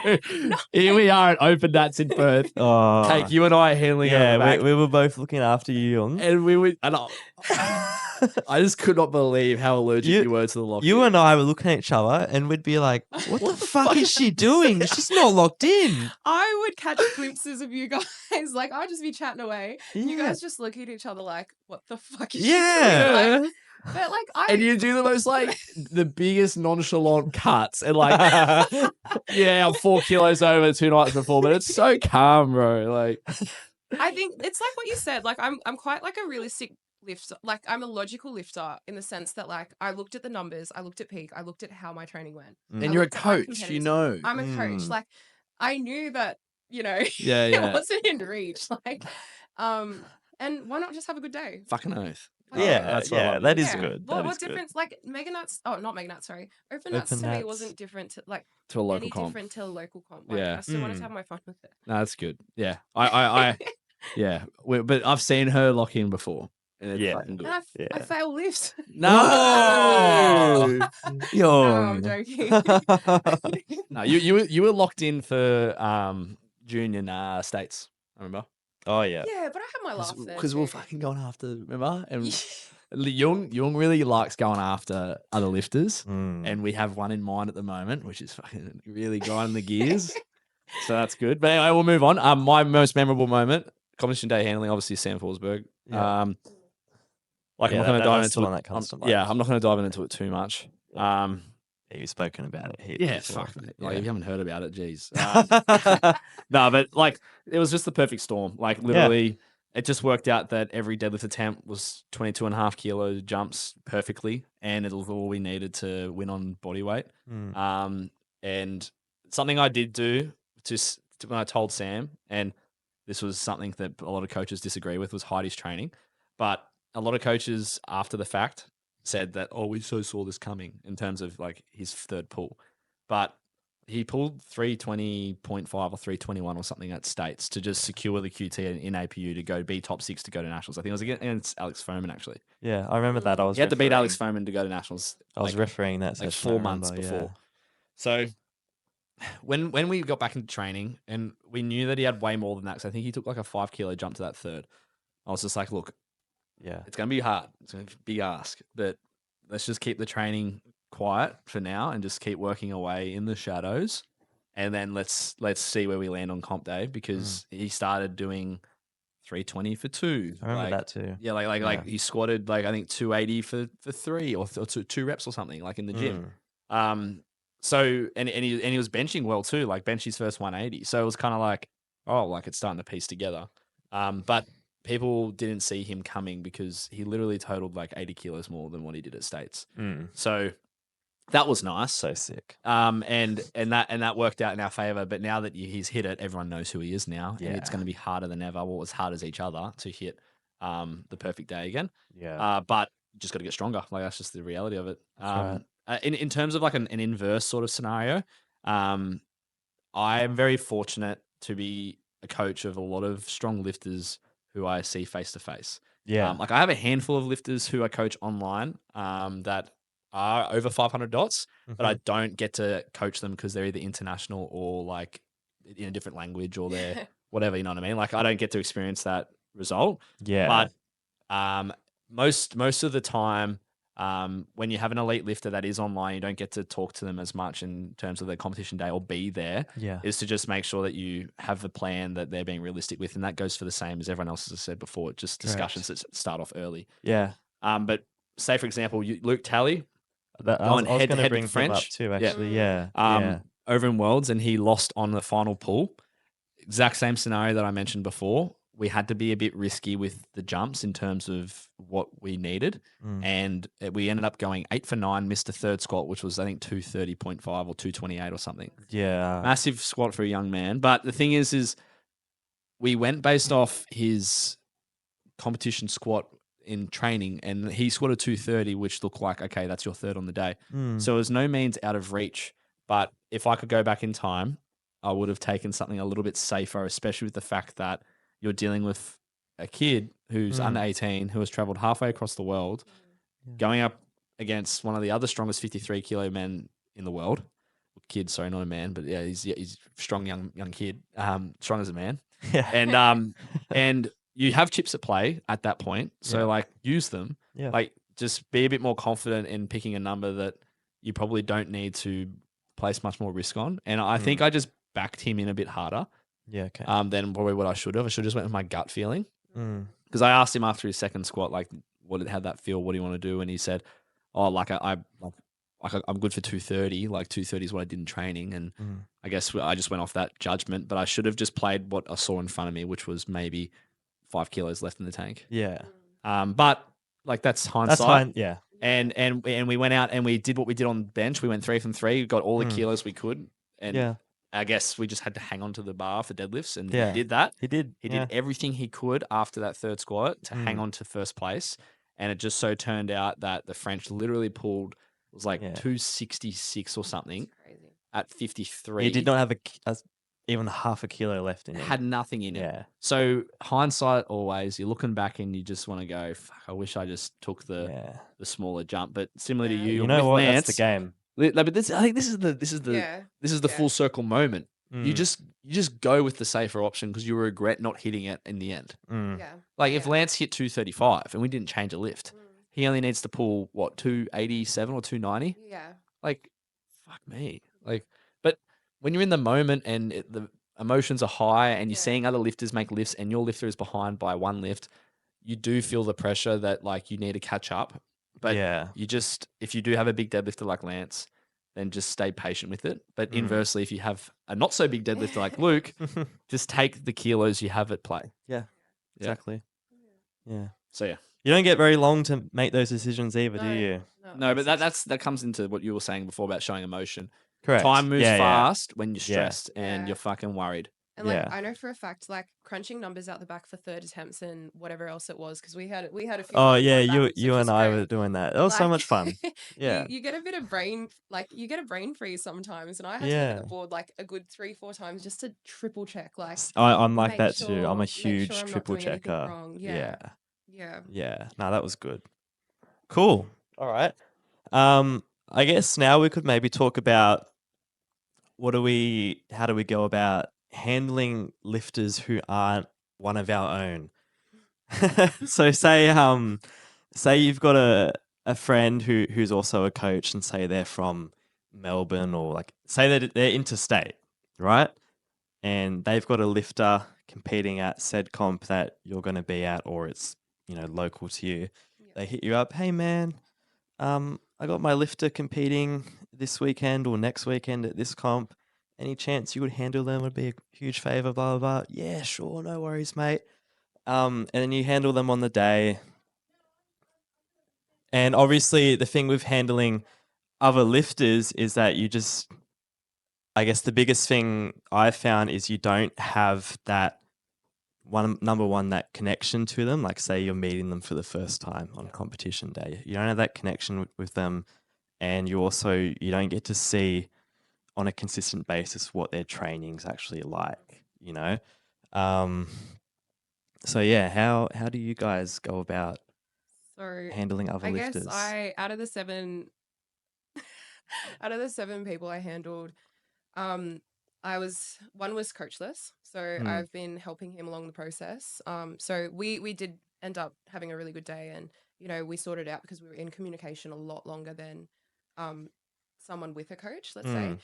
here we are at Open Nats in Perth. Oh, Take you and I handling yeah. over the back, We were both looking after you, Young. and we would. And I just could not believe how allergic you were to the lock. You and I were looking at each other, and we'd be like, "What the fuck is she doing? She's not locked in." I would catch glimpses of you guys. Like, I'd just be chatting away. And you Yeah. guys just look at each other like, what the fuck is Yeah. she doing? Like, but like, And you do the most like the biggest nonchalant cuts, and like, yeah, I'm 4 kilos over 2 nights before, but it's so calm, bro. Like, I think it's like what you said. Like, I'm quite like a realistic lifter. Like, I'm a logical lifter in the sense that like I looked at the numbers, I looked at peak, I looked at how my training went. Mm. I and you're a looked at my coach, you competitors. know. I'm a coach. Mm. Like, I knew that, you know, Yeah, yeah. it wasn't in reach. Like, and why not just have a good day? Fucking oath. Like, Yeah, that's what I love. that is Yeah. good. Well, That what is good. difference? Like Mega Nuts, oh, not Mega Nuts, sorry. Open Nuts Open to me Nuts. wasn't different to like To a local any comp. different to a local comp. Like, Yeah. I still wanted Mm. to have my fun with it. No, that's good. Yeah, I yeah. But I've seen her lock in before, and it's Yeah. fucking good. And I Yeah. fail lifts. No, No, Young. I'm joking. no, you were locked in for junior states. I remember. Oh yeah. Yeah, but I had my laugh there. Because we were too. fucking going after, remember? And Young really likes going after other lifters, Mm. and we have one in mind at the moment, which is fucking really grinding the gears. So that's good. But anyway, we'll move on. My most memorable moment, competition day handling, obviously Sam Forsberg. Yeah. Like Yeah, I'm not going to dive that's the into one it. that comes to Yeah, mind. I'm not going to dive into it too much. Yeah, you've spoken about it here. Yeah, before. fuck, mate. Like, if you Yeah. haven't heard about it, geez. No, but like it was just the perfect storm. Like literally, it just worked out that every deadlift attempt was 22.5 kilo jumps perfectly, and it was all we needed to win on body weight. Mm. And something I did do when I told Sam, and this was something that a lot of coaches disagree with, was hide his training. But a lot of coaches after the fact said that, oh, we so saw this coming in terms of like his third pull. But he pulled 320.5 or 321 or something at States to just secure the QT in APU to go be top 6 to go to Nationals. I think it was against Alex Foreman, actually. Yeah, I remember that. He had to beat Alex Foreman to go to Nationals. I was like, refereeing that like session, 4 I months remember, before. So when we got back into training and we knew that he had way more than that, because I think he took like a 5 kilo jump to that third. I was just like, look, Yeah. it's going to be hard. It's going to be a big ask, but let's just keep the training quiet for now and just keep working away in the shadows. And then let's see where we land on comp day, because he started doing 320 for 2. I remember that too. Yeah, like he squatted like I think 280 for 3 or 2 reps or something like in the gym. So and he was benching well too, like bench his first 180. So it was kind of like, oh, like it's starting to piece together. But people didn't see him coming because he literally totaled like 80 kilos more than what he did at States. So that was nice. So sick. And that worked out in our favor. But now that he's hit it, everyone knows who he is now, and it's Yeah. going to be harder than ever. Well, as hard as each other to hit the perfect day again. Yeah. But you just got to get stronger. Like that's just the reality of it. That's In terms of like an inverse sort of scenario, I am very fortunate to be a coach of a lot of strong lifters who I see face to face. Yeah. Like I have a handful of lifters who I coach online that are over 500 dots, but I don't get to coach them because they're either international or like in a different language or they're whatever, you know what I mean? Like I don't get to experience that result. Yeah. But most of the time, when you have an elite lifter that is online, you don't get to talk to them as much in terms of their competition day or be there. Yeah. Is to just make sure that you have a plan that they're being realistic with, and that goes for the same as everyone else has said before. Just discussions that start off early. Yeah. But say for example, Luke Talley I going was head to going to head bring with French up French. too, Yeah. actually. Yeah. over in Worlds, and he lost on the final pull. Exact same scenario that I mentioned before. We had to be a bit risky with the jumps in terms of what we needed. And we ended up going 8 for 9, missed a third squat, which was, I think, 230.5 or 228 or something. Yeah. Massive squat for a young man. But the thing is we went based off his competition squat in training, and he squatted 230, which looked like, okay, that's your third on the day. So it was no means out of reach. But if I could go back in time, I would have taken something a little bit safer, especially with the fact that you're dealing with a kid who's under 18, who has traveled halfway across the world, going up against one of the other strongest 53 kilo men in the world. Kid, sorry, not a man, but yeah, he's a strong young kid, strong as a man. Yeah. And you have chips at play at that point, so Yeah. like use them. Yeah. Like just be a bit more confident in picking a number that you probably don't need to place much more risk on. And I think I just backed him in a bit harder Yeah. Okay. than probably what I should have. I should have just went with my gut feeling, Mm. because I asked him after his second squat, like, how'd that feel? What do you want to do? And he said, oh, like I'm good for 230. Like 230 is what I did in training. And I guess I just went off that judgment, but I should have just played what I saw in front of me, which was maybe 5 kilos left in the tank. Yeah. But like that's hindsight. That's fine. Yeah. And we went out and we did what we did on the bench. We went 3 from 3, got all the kilos we could. And Yeah. I guess we just had to hang on to the bar for deadlifts, and Yeah. he did that. He did. He did everything he could after that third squat to hang on to first place. And it just so turned out that the French literally pulled, it was like 266 or something Crazy. at 53. He did not have even half a kilo left in him. Had nothing in it. Yeah. So hindsight always, you're looking back and you just want to go, fuck, I wish I just took the smaller jump. But similar to you, You know with what? Lance, That's the game. But I think this is the Yeah. full circle moment. You just go with the safer option because you regret not hitting it in the end. Yeah. Like if Lance hit 235 and we didn't change a lift, he only needs to pull what 287 or 290. Yeah. Like, fuck me. Like, but when you're in the moment and the emotions are high and you're seeing other lifters make lifts and your lifter is behind by one lift, you do feel the pressure that like you need to catch up. But you just, if you do have a big deadlifter like Lance, then just stay patient with it. But inversely, if you have a not so big deadlifter like Luke, just take the kilos you have at play. Yeah. Exactly. Yeah. So yeah. You don't get very long to make those decisions either, do you? No, but that comes into what you were saying before about showing emotion. Correct. Time moves Yeah, yeah. fast when you're stressed and Yeah. you're fucking worried. And like Yeah. I know for a fact, like crunching numbers out the back for third attempts and whatever else it was, because we had a few. Oh runs yeah, like that, you which you was and I great. were doing that. That was so Like, much fun. Yeah. you get a bit of brain, like you get a brain freeze sometimes, and I had to Yeah. look at the board like a good 3-4 times just to triple check. Like I'm like make that too. I'm a sure- make huge sure I'm not triple doing anything checker. wrong. Yeah. Yeah. Yeah. No, that was good. Cool. All right. I guess now we could maybe talk about how do we go about handling lifters who aren't one of our own. So say you've got a friend who's also a coach, and say they're from Melbourne, or like say that they're interstate, right? And they've got a lifter competing at said comp that you're going to be at, or it's local to you. They hit you up, hey man, I got my lifter competing this weekend or next weekend at this comp. Any chance you would handle them? Would be a huge favor. Blah blah blah. Yeah, sure, no worries, mate. And then you handle them on the day. And obviously, the thing with handling other lifters is that I guess the biggest thing I've found is you don't have that number one, that connection to them. Like say you're meeting them for the first time on competition day. You don't have that connection with them. And you don't get to see on a consistent basis what their training's actually like, So yeah, how do you guys go about handling other lifters? Out of the 7 people I handled, one was coachless, so I've been helping him along the process. So we did end up having a really good day, and we sorted out because we were in communication a lot longer than someone with a coach, let's say.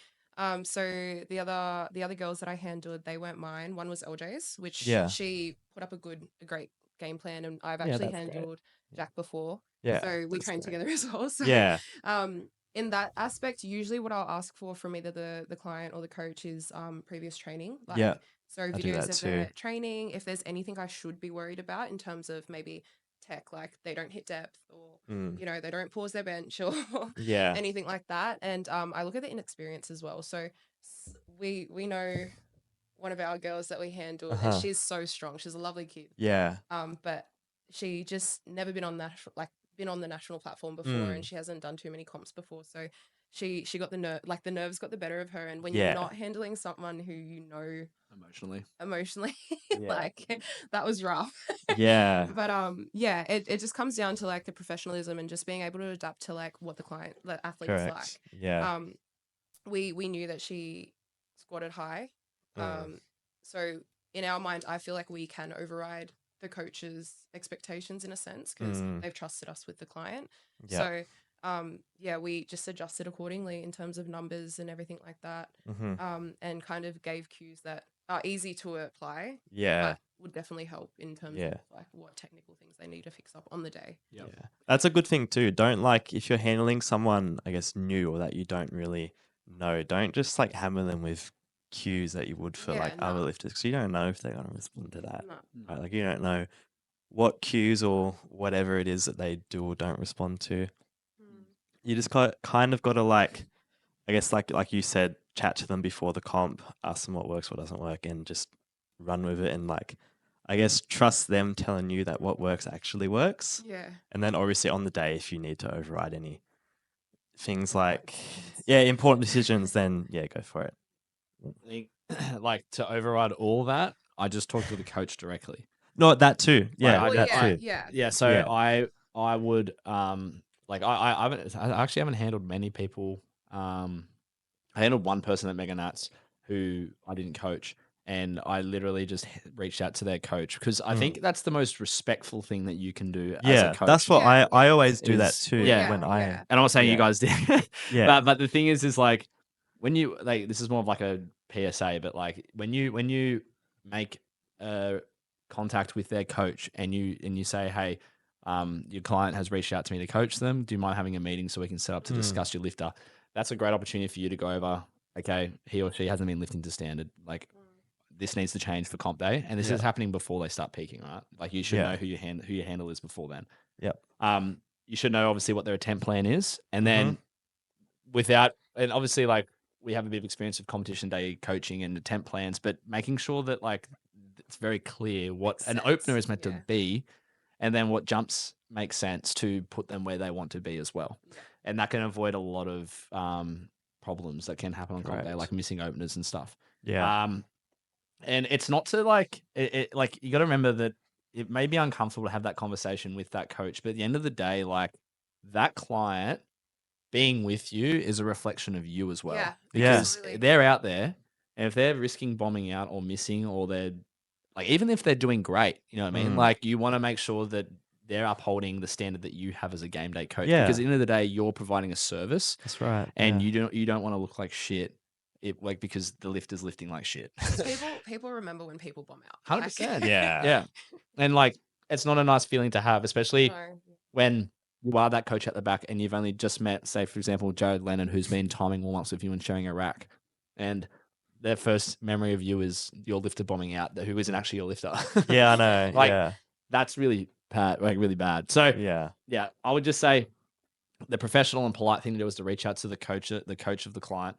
So the other girls that I handled, they weren't mine. One was LJ's, which she put up a great game plan, and I've actually handled Jack before. Yeah, so we trained together as well. So in that aspect, usually what I'll ask for from either the client or the coach is previous training. So videos of their training, if there's anything I should be worried about in terms of maybe tech, like they don't hit depth, or they don't pause their bench, or anything like that. And I look at the inexperience as well. So we know one of our girls that we handled, and she's so strong. She's a lovely kid. Yeah. But she just never been on that been on the national platform before, and Mm. she hasn't done too many comps before, so she got the nerves got the better of her, and when Yeah. you're not handling someone who emotionally, Yeah. like that was rough. Yeah. But yeah, it just comes down to like the professionalism and just being able to adapt to like what the athlete is like. Correct. Yeah. We knew that she squatted high. So in our mind, I feel like we can override the coach's expectations in a sense, because they've trusted us with the client. Yeah. So yeah, we just adjusted accordingly in terms of numbers and everything like that. And kind of gave cues that are easy to apply, Yeah. but would definitely help in terms Yeah. of like what technical things they need to fix up on the day. Yeah. That's a good thing too. Don't like, if you're handling someone, I guess, new or that you don't really know, don't just like hammer them with cues that you would for Yeah, like other lifters, because you don't know if they're going to respond to that. No. Right? Like you don't know what cues or whatever it is that they do or don't respond to. You just kind of got to like, I guess like you said, chat to them before the comp, ask them what works, what doesn't work, and just run with it, and like, I guess, trust them telling you that what works actually works. Yeah. And then obviously on the day, if you need to override any things like, important decisions, then go for it. I think, like, to override all that, I just talked to the coach directly. No, that too. Yeah, Well, that too. Yeah. So Yeah. I would like I actually haven't handled many people. I handled one person at Mega Nats who I didn't coach, and I literally just reached out to their coach, because I think that's the most respectful thing that you can do as a coach. That's what Yeah. I always do that Is- too. yeah. When I And I'm not saying you Yeah. guys did. Yeah. But the thing is like, when you, like, this is more of like a PSA, but like when you make contact with their coach and you say, hey, your client has reached out to me to coach them. Do you mind having a meeting so we can set up to discuss your lifter? That's a great opportunity for you to go over, okay, he or she hasn't been lifting to standard. Like, this needs to change for comp day. And this is happening before they start peaking, right? Like, you should know who your handle is before then. Yep. You should know obviously what their attempt plan is. And then and obviously, like, we have a bit of experience of competition day coaching and attempt plans, but making sure that like it's very clear what an opener is meant to be, and then what jumps make sense to put them where they want to be as well. And that can avoid a lot of problems that can happen on comp day, like missing openers and stuff. Yeah. And it's not to like like, you got to remember that it may be uncomfortable to have that conversation with that coach, but at the end of the day, like, that client being with you is a reflection of you as well. Yeah. Because Absolutely. they're out there, and if they're risking bombing out or missing, or they're like, even if they're doing great, you know what I mean? Like, you want to make sure that they're upholding the standard that you have as a game day coach. Yeah. Because at the end of the day, you're providing a service. That's right. And you don't want to look like shit. Like, because the lifter's lifting like shit. people remember when people bomb out. 100%. Yeah. Yeah. And like, it's not a nice feeling to have, especially No. when you are that coach at the back and you've only just met, say, for example, Jarrod Lennon, who's been timing warm-ups with you and sharing a rack. And their first memory of you is your lifter bombing out, who isn't actually your lifter. Yeah, I know. Like, that's really bad, like really bad. So yeah, I would just say the professional and polite thing to do is to reach out to the coach of the client,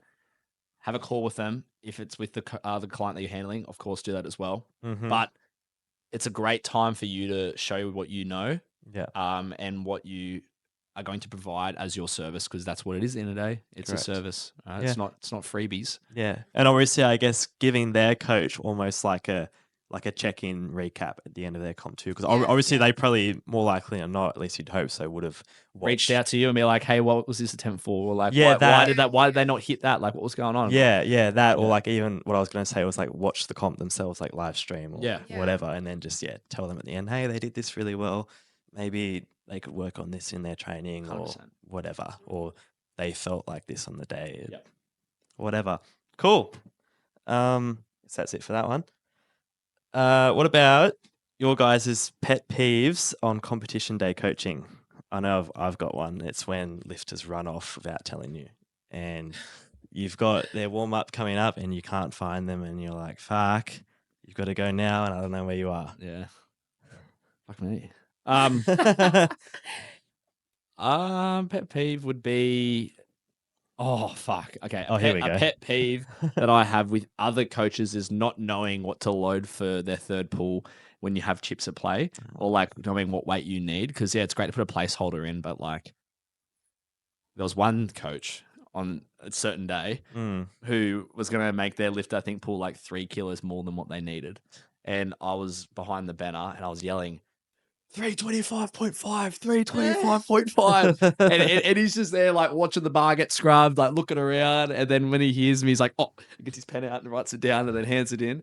have a call with them. If it's with the client that you're handling, of course, do that as well. But it's a great time for you to show what you know, and what you are going to provide as your service, because that's what it is in a day. It's a service. It's not freebies. Yeah. And obviously, I guess giving their coach almost like a check-in recap at the end of their comp too, because obviously they probably, more likely than not, at least you'd hope so, would have reached out to you and be like, hey, what was this attempt for? Or like, why did they not hit that? Like, what was going on? Or like, even what I was going to say was like, watch the comp themselves, like live stream or whatever, and then just tell them at the end, hey, they did this really well, maybe they could work on this in their training 100%. or whatever, or they felt like this on the day, whatever. Cool. So that's it for that one. What about your guys' pet peeves on competition day coaching? I know I've got one. It's when lifters run off without telling you, and you've got their warm up coming up, and you can't find them, and you're like, "Fuck, you've got to go now," and I don't know where you are. Yeah. Fuck me. Pet peeve would be Oh fuck. Okay. Here we go. A pet peeve that I have with other coaches is not knowing what to load for their third pull when you have chips at play, or like knowing what weight you need. Because yeah, it's great to put a placeholder in, but like there was one coach on a certain day who was going to make their lift, I think, pull like 3 kilos more than what they needed, and I was behind the banner and I was yelling, 325.5, 325.5. and he's just there, like, watching the bar get scrubbed, like, looking around. And then when he hears me, he's like, oh, he gets his pen out and writes it down and then hands it in.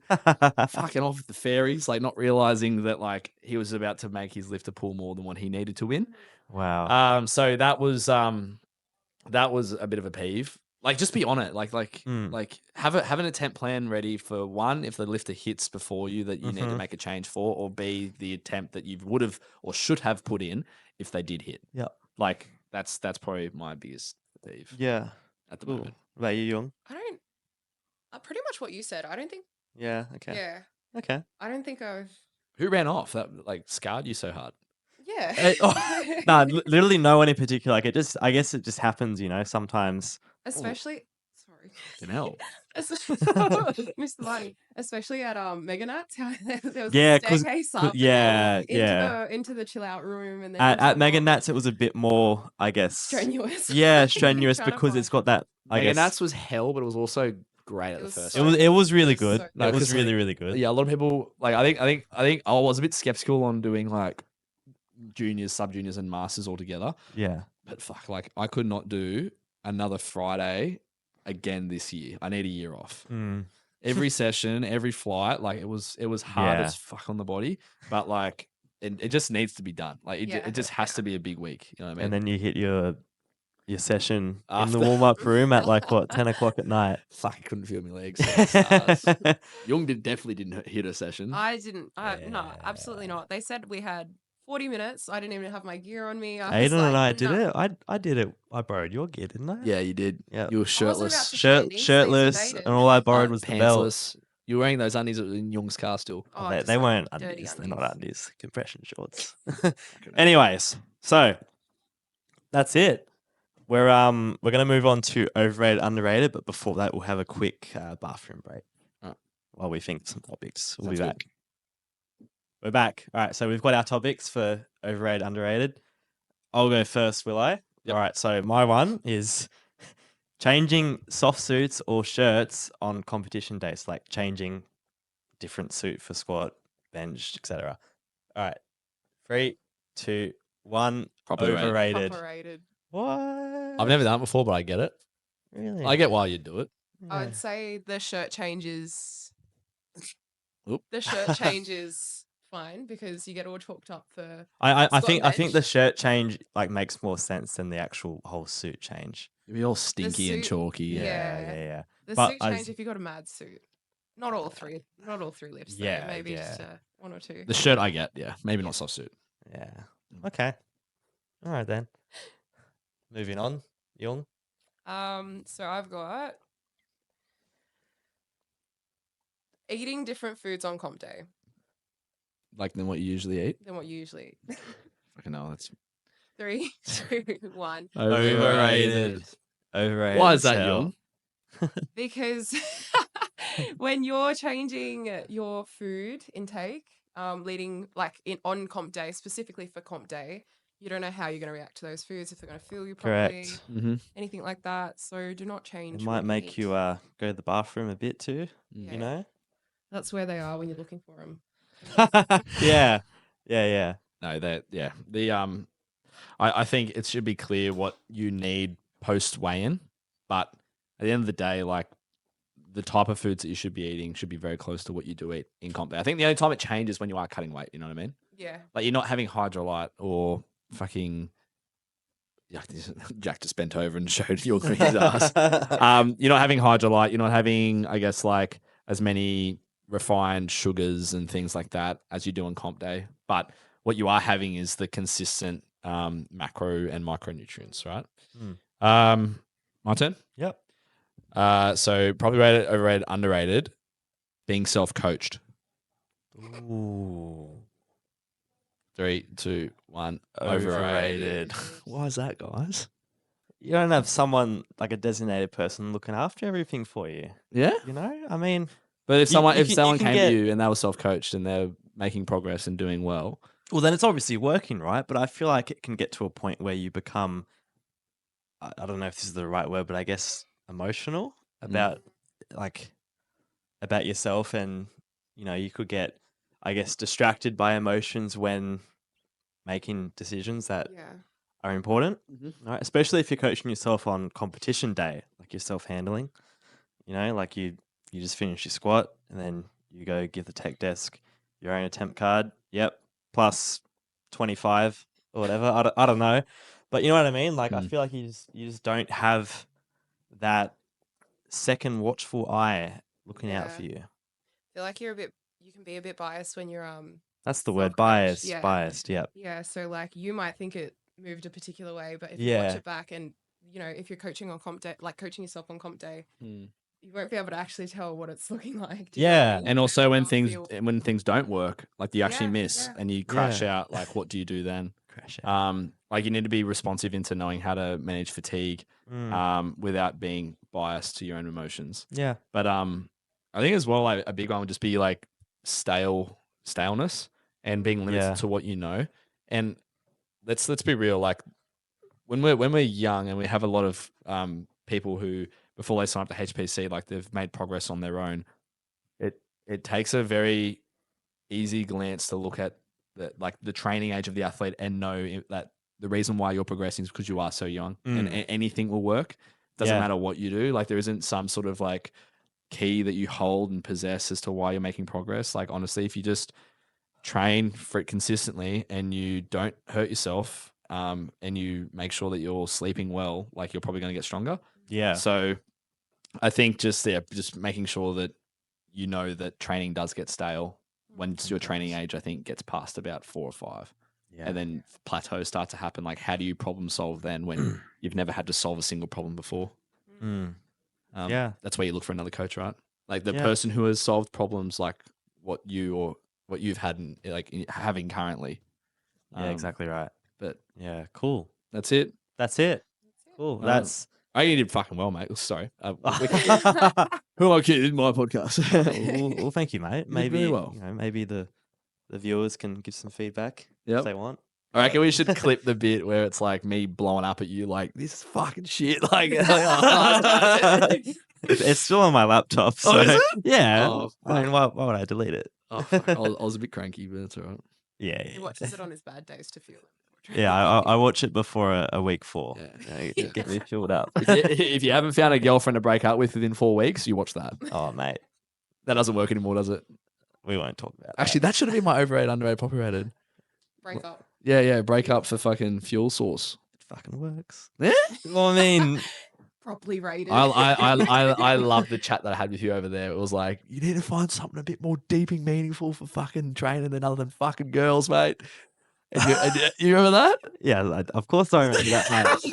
Fucking off with the fairies, like, not realizing that, like, he was about to make his lifter pull more than what he needed to win. Wow. So that was a bit of a peeve. Like, just be on it. Like have an attempt plan ready for one, if the lifter hits before you that you need to make a change for, or B, the attempt that you would have or should have put in if they did hit. Yeah. Like that's probably my biggest peeve. Yeah. At the Cool. moment. What about you, Young? I don't. Pretty much what you said. I don't think. Yeah. Okay. Yeah. Okay. I don't think I've. Who ran off that like scarred you so hard? Yeah. No, literally no one in particular. Like I guess it just happens, sometimes. Especially. Sorry. In hell. Mr. Marty. Especially at Meganats, how there was Yeah, a staircase up. Into the chill out room, and then At Megan Nats, it was a bit more, I guess, strenuous. Yeah, strenuous Trying to because it's got that. I Megan guess Nats was hell, but it was also great at It the was first. so it was really It was good. so No, It was 'cause, really like, really good. Yeah, a lot of people like. I think I was a bit skeptical on doing like juniors, sub juniors, and masters all together. Yeah. But fuck, like I could not do another Friday again this year. I need a year off. Every session, every flight, like it was hard Yeah. as fuck on the body, but like it just needs to be done. Like it just has to be a big week. You know what I mean? And then you hit your session in After. the warm up room at like what 10 o'clock at night. Fuck, I couldn't feel my legs. Stars. Young definitely didn't hit a session. I didn't. No, absolutely not. They said we had 40 minutes. I didn't even have my gear on me. I was Aiden and like, I did no. it. I did it. I borrowed your gear, didn't I? Yeah, you did. Yeah. You were I wasn't about shirtless. to share these Shirtless, things with and Aiden. all I borrowed was the belt. Pantsless. You were wearing those undies in Young's car still. Oh, They just weren't dirty undies. They're not undies. undies. Compression shorts. Anyways, so that's it. We're gonna move on to overrated, underrated, but before that, we'll have a quick bathroom break Alright. while we think of some topics. We'll Sounds be good. back. We're back. All right, so we've got our topics for overrated, underrated. I'll go first, will I? Yep. All right, so my one is changing soft suits or shirts on competition days, like changing different suit for squat, bench, etc. All right, 3, 2, 1. Probably rated. Overrated. Overrated. What? I've never done it before, but I get it. Really. I get why you do it. I would say the shirt changes. Oop. The shirt change is fine because you get all chalked up for. I squat think bench. the shirt change like makes more sense than the actual whole suit change. You'd be all stinky and suit- chalky. Yeah. Yeah. The But suit I change s- if you got a mad suit. Not all three lifts. Yeah, Though. Maybe yeah. just one or two. The shirt I get, yeah. Maybe not soft suit. Yeah. Okay. All right then. Moving on, Young. So I've got eating different foods on comp day Like than what you usually eat. than what you usually eat. Fucking hell, that's 3, 2, 1. Overrated. Overrated. Why as is that, hell. Young? Because when you're changing your food intake, leading like on comp day, specifically for comp day, you don't know how you're going to react to those foods, if they're going to fill you properly, Correct. Mm-hmm. anything like that. So do not change. It what might make eat. you go to the bathroom a bit too. Yeah. You know. That's where they are when you're looking for them. Yeah. Yeah. No, that yeah. The I think it should be clear what you need post weigh-in, but at the end of the day, like the type of foods that you should be eating should be very close to what you do eat in comp day. I think the only time it changes when you are cutting weight. You know what I mean? Yeah. Like you're not having hydrolyte or fucking. Jack just bent over and showed your green ass. You're not having hydrolyte. You're not having, I guess, like as many refined sugars and things like that as you do on comp day. But what you are having is the consistent macro and micronutrients, right? My turn. Yep. So probably rated, overrated, underrated. Being self-coached. Ooh. 3, 2, 1. Overrated. Overrated. Why is that, guys? you don't have someone like a designated person looking after everything for you. Yeah. You know, I mean, But if You- someone you if can- you someone can came get- to you and they were self-coached and they're making progress and doing well, well, then it's obviously working, right? But I feel like it can get to a point where you become, I don't know if this is the right word, but I guess emotional about like about yourself, and you know, you could get, I guess, distracted by emotions when making decisions that Yeah. are important, Mhm. right? Especially if you're coaching yourself on competition day, like you're self-handling. You know, like you just finish your squat and then you go give the tech desk your own attempt card. Yep, plus 25 or whatever. I don't know, but you know what I mean. Like I Mm. feel like you just don't have that second watchful eye looking out for Yeah. you. I feel like you can be a bit biased when you're That's the word, self-coached, biased. yeah. Biased. Yep. Yeah, so like you might think it moved a particular way, but if you Yeah. watch it back and you know, if you're coaching on comp day, like coaching yourself on comp day, you won't be able to actually tell what it's looking like. Do you know what I Yeah. mean? and You also don't when have a things feel. when things don't work, like you actually Yeah, miss yeah. and you crash Yeah. out, like what do you do then? Crash out. Like you need to be responsive into knowing how to manage fatigue, without being biased to your own emotions. Yeah. But I think as well, like a big one would just be like staleness and being limited Yeah. to what you know. And let's be real, like when we're young and we have a lot of people who before they sign up to HPC, like they've made progress on their own. It takes a very easy glance to look at the training age of the athlete and know that the reason why you're progressing is because you are so young and anything will work. Doesn't Yeah. matter what you do. Like there isn't some sort of like key that you hold and possess as to why you're making progress. Like honestly, if you just train for it consistently and you don't hurt yourself, and you make sure that you're sleeping well, like you're probably going to get stronger. Yeah. So I think just making sure that you know that training does get stale once your training age, I think, gets past about 4 or 5. Yeah. And then plateaus start to happen. Like, how do you problem solve then when you've never had to solve a single problem before? Yeah. That's where you look for another coach, right? Like the Yeah. person who has solved problems like what you've had having currently. Yeah, exactly right. But Yeah, cool. that's it. That's it. Cool. That's I think you did fucking well, mate. Sorry. Who am I kidding? My podcast. well, thank you, mate. did Maybe very well. you know, maybe the viewers can give some feedback Yep. if they want. I reckon we should clip the bit where it's like me blowing up at you, like this is fucking shit. Like, It's still on my laptop. So is it? yeah. Oh, I mean, why would I delete it? oh, fuck. I was a bit cranky, but it's all right. Yeah. He watches it on his bad days to feel it. Yeah, I watch it before a week 4. Yeah. You know, get me filled up. If you haven't found a girlfriend to break up with within 4 weeks, you watch that. Oh, mate, That doesn't work anymore, does it? we won't talk about Actually, that should have been my overrated, underrated, popular rated. Break up. Yeah, break up for fucking fuel source. It fucking works. Yeah. Well, I mean, Properly rated. I love the chat that I had with you over there. It was like, you need to find something a bit more deep and meaningful for fucking training than other than fucking girls, mate. And you remember that? yeah, of course I remember that,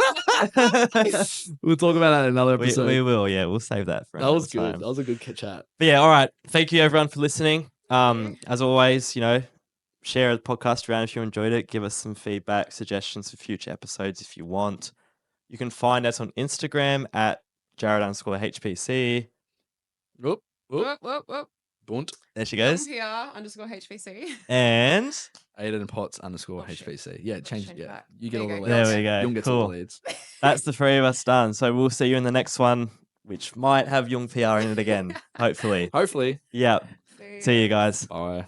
mate. We'll talk about that in another we episode. will, yeah, we'll save that for That was another good. time. That was a good chat. But yeah, all right. Thank you everyone for listening. As always, you know, share the podcast around if you enjoyed it. Give us some feedback, suggestions for future episodes if you want. You can find us on Instagram at Jarrod_HPC. Whoop. Whoop, whoop, whoop. Bunt. There she goes. PR_HPC. And Aiden Potts _ shit. HPC. Yeah, change Change it. Yeah, that. you get There all the you leads. go. there we go. Young gets all Cool. the leads. That's the 3 of us done. So we'll see you in the next one, which might have Young PR in it again. Hopefully. Hopefully. Yeah. See you guys. Bye.